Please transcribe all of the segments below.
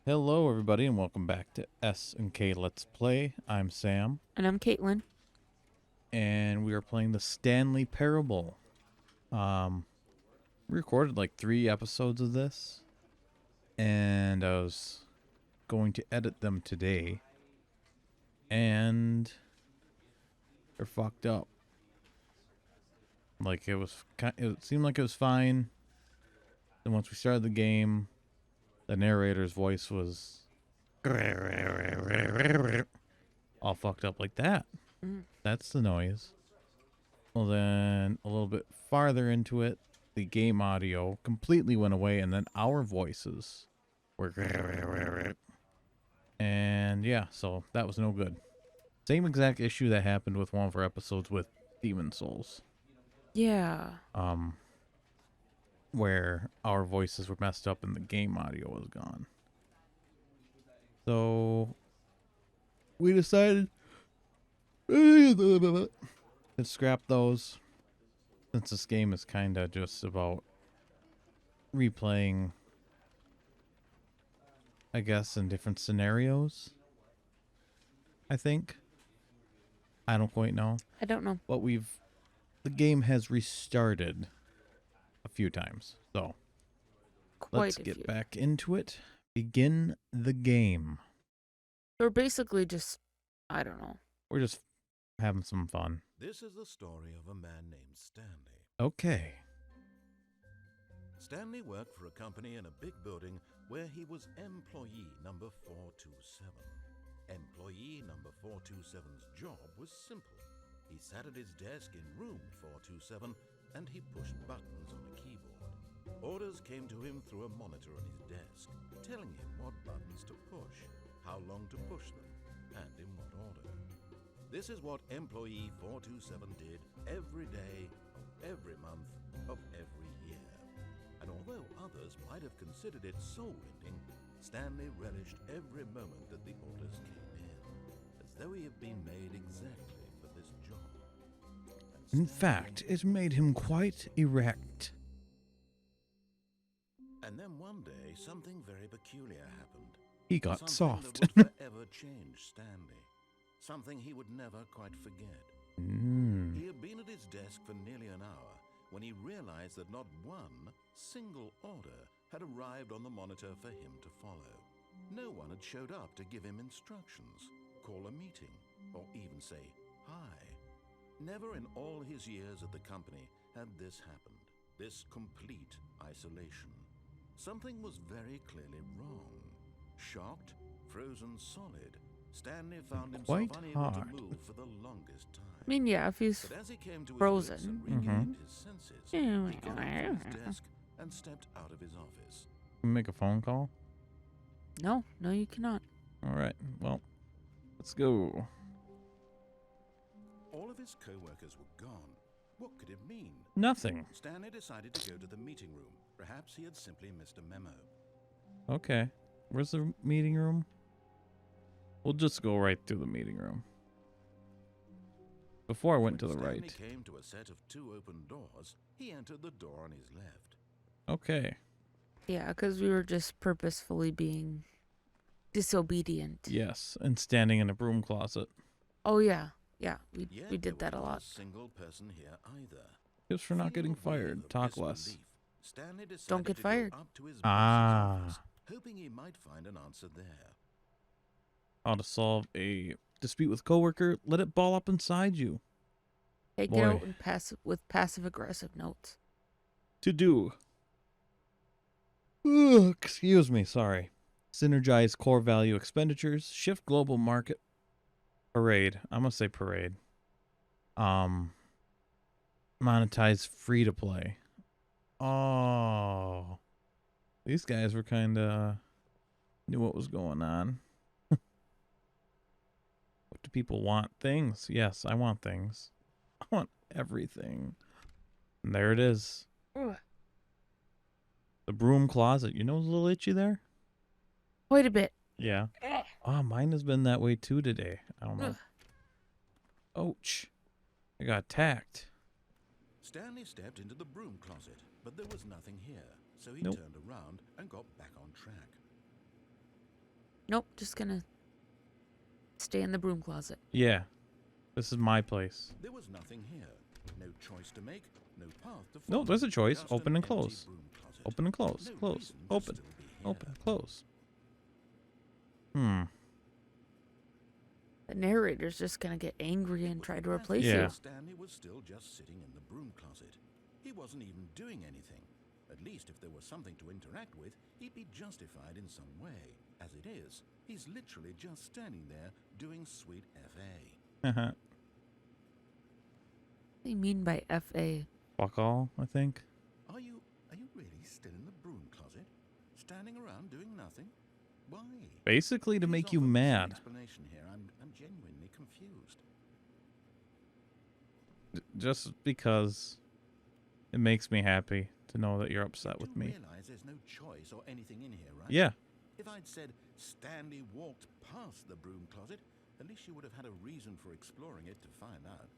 Hello, everybody, and welcome back to S and K Let's Play. I'm Sam, And I'm Caitlin. and we are playing the Stanley Parable. We recorded like 3 episodes of this, and I was going to edit them today, and they're fucked up. Like it seemed like it was fine. Then once we started the game, the narrator's voice was all fucked up like that. Mm. That's the noise. Well, then a little bit farther into it, the game audio completely went away, and then our voices were. And yeah, so that was no good. Same exact issue that happened with one of our episodes with Demon Souls. Yeah. Um, where our voices were messed up and the game audio was gone. So we decided to scrap those, since this game is kind of just about replaying, I guess, in different scenarios. I think. I don't quite know. I don't know. But the game has restarted a few times. So let's get back into it. Begin the game. We're basically just, I don't know. We're just having some fun. This is the story of a man named Stanley. Okay. Stanley worked for a company in a big building where he was employee number 427. Employee number 427's job was simple. He sat at his desk in room 427 and he pushed buttons on a keyboard. Orders came to him through a monitor on his desk, telling him what buttons to push, how long to push them, and in what order. This is what employee 427 did every day of every month of every year. And although others might have considered it soul-rending, Stanley relished every moment that the orders came in, as though he had been made exactly for this job. In fact, it made him quite erect. And then one day, something very peculiar happened. He got soft. That would forever change Stanley. Something he would never quite forget. He had been at his desk for nearly an hour when he realized that not one single order had arrived on the monitor for him to follow. No one had showed up to give him instructions, call a meeting, or even say hi. Never in all his years at the company had this happened, this complete isolation. Something was very clearly wrong. Shocked, frozen solid, Stanley found himself unable to move for the longest time. I mean, yeah, if he's But as he came to his frozen. wits and regained his senses, he got up from his desk and stepped out of his office. Make a phone call? No, you cannot. All right. Well, let's go. All of his co-workers were gone. What could it mean? Nothing. Stanley decided to go to the meeting room. Perhaps he had simply missed a memo. Okay. Where's the meeting room? We'll just go right through the meeting room. Before I went to the right. When Stanley came to a set of 2 open doors, he entered the door on his left. Okay. Yeah, because we were just purposefully being disobedient. Yes, and standing in a broom closet. Oh, yeah. Yeah, we did that a lot. A single person here either. Just for not getting fired. Talk less. Stanley decided Don't get to fired. Go up to his Ah. office, hoping he might find an answer there. How to solve a dispute with coworker? Let it ball up inside you. Take it out and with passive-aggressive notes. To do. Ugh, excuse me, sorry. Synergize core value expenditures. Shift global market. Parade. I'm gonna say parade. Monetize free to play. Oh. These guys were kinda knew what was going on. What do people want? Things. Yes, I want things. I want everything. And there it is. Ugh. The broom closet. You know, it's a little itchy there? Quite a bit. Yeah. Oh, mine has been that way too today. I don't know. Ugh. Ouch. I got attacked. Stanley stepped into the broom closet, but there was nothing here, so he Nope. turned around and got back on track. Nope, just gonna stay in the broom closet. Yeah. This is my place. There was nothing here. No choice to make, no path to No, follow. there's a choice. Just Open an and empty close. broom closet. Open and close. No Close. reason to Open. still be here. Open. Close. Hmm. The narrator's just gonna get angry and try to replace Yeah. you. Stanley was still just sitting in the broom closet. He wasn't even doing anything. At least if there was something to interact with, he'd be justified in some way. As it is, he's literally just standing there doing sweet FA. Uh-huh. What do you mean by FA? Fuck all, I think. Are you really still in the broom closet? Standing around doing nothing? Why? Basically to Please make you offer me some mad. explanation here. I'm genuinely confused. Just because it makes me happy to know that you're upset with You me. realize there's no choice or anything in here, right? Yeah. If I'd said Stanley walked past the broom closet, at least you would have had a reason for exploring it to find out.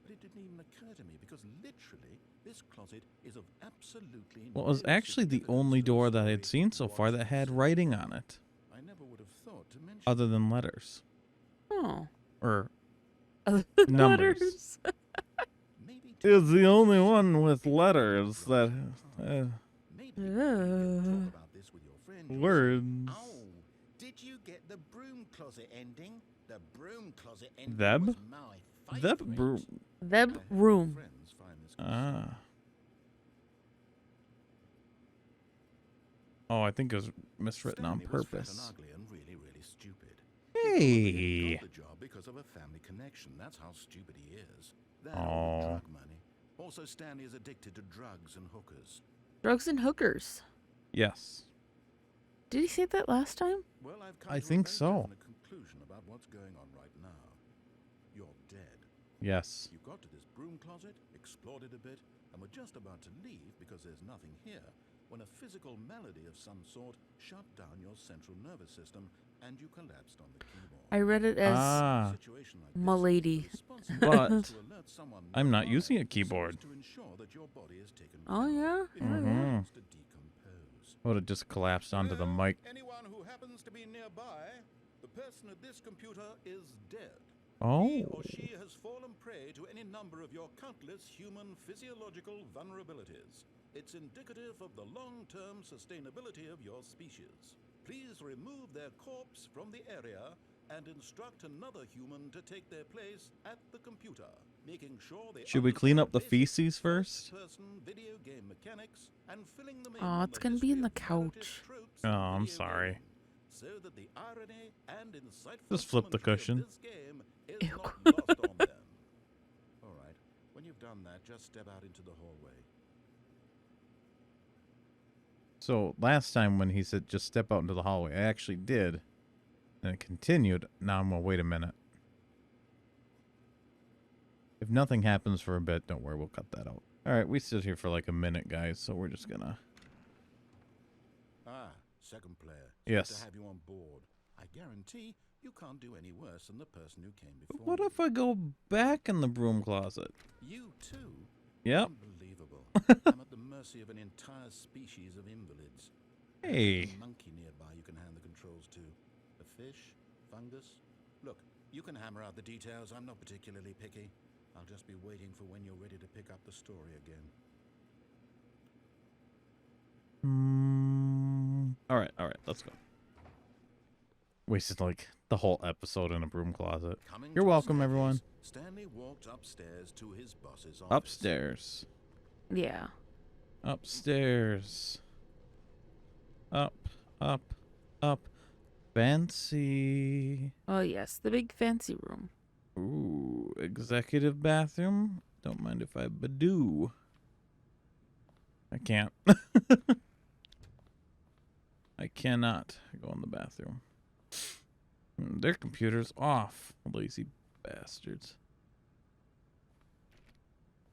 But it didn't even occur to me because literally this closet is of absolutely Well, it was no actually the significance only to the door that I had story seen so far that had whatsoever. writing on it, I never would have thought to mention other than letters. Oh. Or Other Numbers. letters. maybe to is the only one with letters that maybe you could talk about this with your friend. who words. Oh, did you get the broom closet ending? The broom closet ending Theb? was my That favorite. bro. The I hope your room. friends find this Ah. Oh, I think it was miswritten on Stanley was fat purpose. and ugly and really, really stupid. Hey. He got the job because of a family connection. That's how stupid he is. That or with Aw. drug money. Also, Stanley is addicted to drugs and hookers. Drugs and hookers. Yes. Did he say that last time? Well, I've come I to think a very so. definite conclusion about what's going on right now. You're dead. Yes. You got to this broom closet, explored it a bit, and were just about to leave because there's nothing here when a physical malady of some sort shut down your central nervous system and you collapsed on the keyboard. I read it as Ah. A situation like this, M'lady. the responsibility But is to alert someone I'm not nearby using a so as keyboard. to ensure that your body is taken Oh, care of yeah? before it Mhm. begins to decompose. Would have just collapsed onto the Hello? mic. Anyone who happens to be nearby, the person at this computer is dead. He Oh. or she has fallen prey to any number of your countless human physiological vulnerabilities. It's indicative of the long-term sustainability of your species. Please remove their corpse from the area and instruct another human to take their place at the computer, making sure they Should we clean up the understand basic feces first? first-person video game mechanics and filling them in Aw, on it's the gonna be in history the of narrative couch. tropes Oh, in I'm video sorry. gaming, so that the irony and insightful Just flip the commentary of cushion. this game is Ew. not lost on them. All right, when you've done that, just step out into the hallway. So last time when he said just step out into the hallway, I actually did. And it continued. Now I'm gonna wait a minute. If nothing happens for a bit, don't worry, we'll cut that out. Alright, we stood here for like a minute, guys, so we're just gonna... Ah, second player. Yes. Good to have you on board. I guarantee you can't do any worse than the person who came before. What you. if I go back in the broom closet? You too? Yep. Unbelievable. I'm at the mercy of an entire species of invalids. Hey. There's a monkey nearby you can hand the controls to. A fish? Fungus? Look, you can hammer out the details. I'm not particularly picky. I'll just be waiting for when you're ready to pick up the story again. Alright, let's go. Wasted like the whole episode in a broom closet. Coming You're to the welcome, staircase, everyone. Stanley walked upstairs to his boss's office. Upstairs. Yeah. Upstairs. Up, up, up. Fancy. Oh, yes. The big fancy room. Ooh, executive bathroom. Don't mind if I badoo. I can't. I cannot go in the bathroom. Their computer's off. Lazy bastards.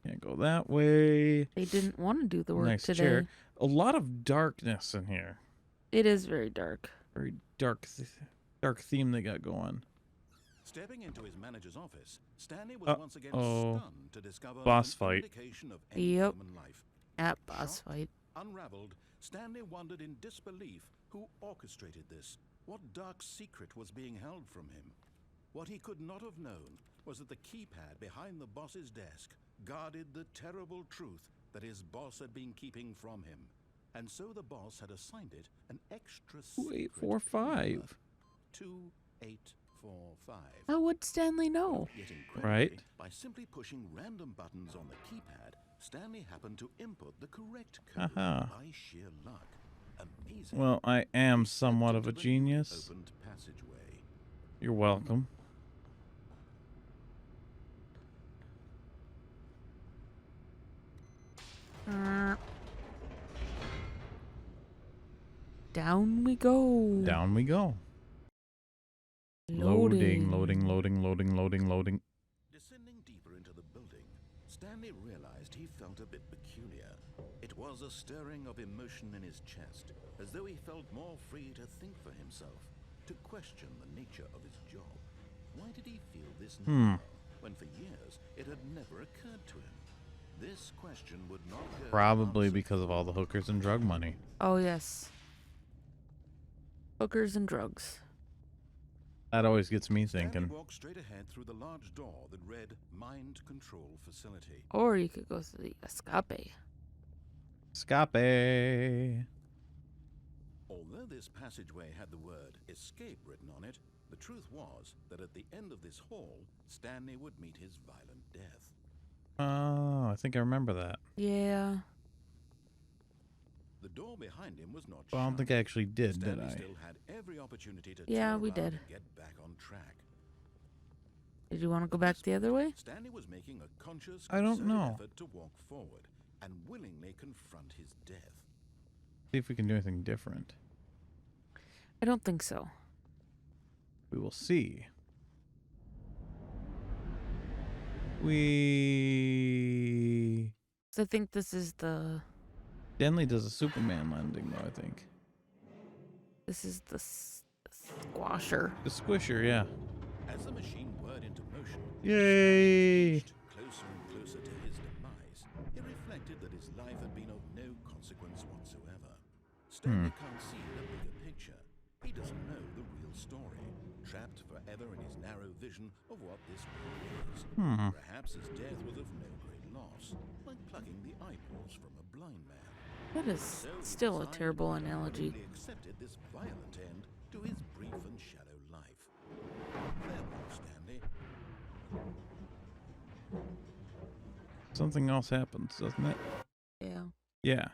Can't go that way. They didn't want to do the work Nice today. chair. A lot of darkness in here. It is very dark. Very dark theme they got going. Stepping into his manager's office, Stanley was once again Uh-oh. stunned to discover Boss an fight. indication of any Yep. human life. At boss Shocked, fight. Unraveled, Stanley wondered in disbelief who orchestrated this. What dark secret was being held from him? What he could not have known was that the keypad behind the boss's desk guarded the terrible truth that his boss had been keeping from him. And so the boss had assigned it an extra secret 2845. number, 2845. How would Stanley know? Yet incredibly, Right. by simply pushing random buttons on the keypad, Stanley happened to input the correct code by sheer luck. Amazing. Well, I am He somewhat stepped of a into the newly genius. opened passageway. You're welcome. Down we go. Down we go. Loading, loading, loading, loading, loading, loading. Descending deeper into the building, Stanley realized he felt a bit peculiar. It was a stirring of emotion in his chest, as though he felt more free to think for himself, to question the nature of his job. Why did he feel this now, when for years it had never occurred to him? This question would not go Probably unanswered. because of all the hookers and drug money. Oh, yes. Hookers and drugs. That always gets me Stanley thinking. walked straight ahead through the large door that read Mind Control Facility. Or you could go through the escape. Escape. Although this passageway had the word escape written on it, the truth was that at the end of this hall, Stanley would meet his violent death. Oh, I think I remember that. Yeah. The door behind him was not Well, I don't shut. think I actually did Stanley I? still had every opportunity to Yeah, turn we around did. and get back on track. Did you want to go back the other way? Stanley was making a conscious, I don't concerted know. effort to walk forward and willingly confront his death. See if we can do anything different. I don't think so. We will see. We... 'Cause I think this is the... Stanley does a Superman landing, though, I think. This is the squasher. The squisher, yeah. As the machine whirred into motion, Yay! Stanley was inched closer and closer to his demise. He reflected that his life had been of no consequence whatsoever. Stanley can't see the bigger picture. He doesn't know the real story, trapped forever in his narrow vision of what this world is. Perhaps his death was of no great loss, like plucking the eyeballs from a blind man. That is So he still a resigned terrible and analogy. willingly accepted this violent end to his brief and shallow life. Farewell, Stanley. Something else happens, doesn't it? Yeah. Yeah.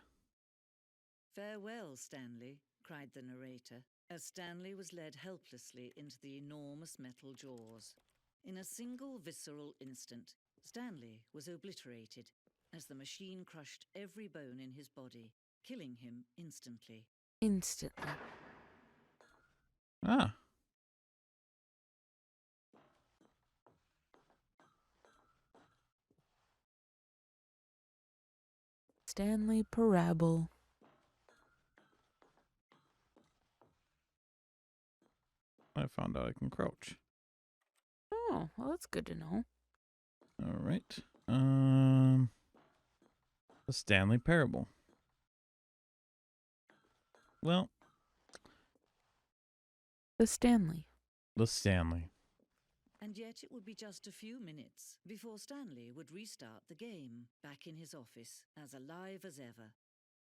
"Farewell, Stanley," cried the narrator, as Stanley was led helplessly into the enormous metal jaws. In a single visceral instant, Stanley was obliterated as the machine crushed every bone in his body, killing him instantly. Instantly. Ah. Stanley Parable. I found out I can crouch. Oh, well, that's good to know. All right. The Stanley Parable. Well, The Stanley. the Stanley. And yet it would be just a few minutes before Stanley would restart the game, back in his office, as alive as ever.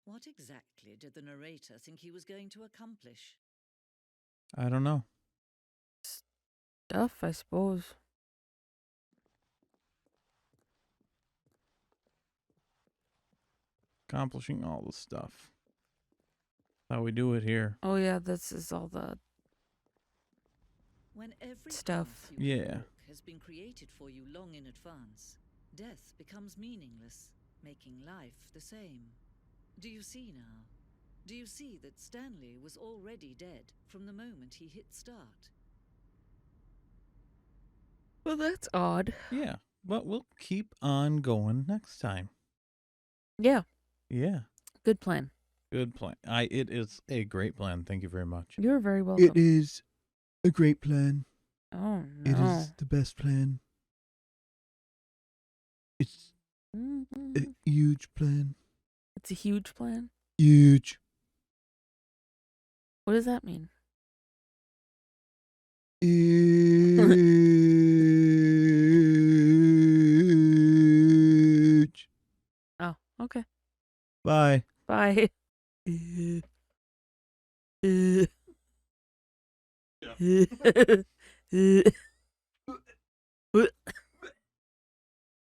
What exactly did the narrator think he was going to accomplish? I don't know. Stuff, I suppose. Accomplishing all the stuff. How we do it here. Oh, yeah, this is all the... When every Stuff. path you Yeah. walk has been created for you long in advance, death becomes meaningless, making life the same. Do you see now? Do you see that Stanley was already dead from the moment he hit start? Well, that's odd. Yeah. But we'll keep on going next time. Yeah, Yeah. good plan. Good plan. It is a great plan. Thank you very much. You're very welcome. is a great plan. Oh, no. the best plan. It's Mhm. huge plan. It's a huge plan. Huge. What does that mean? Oh, okay. Bye. Bye.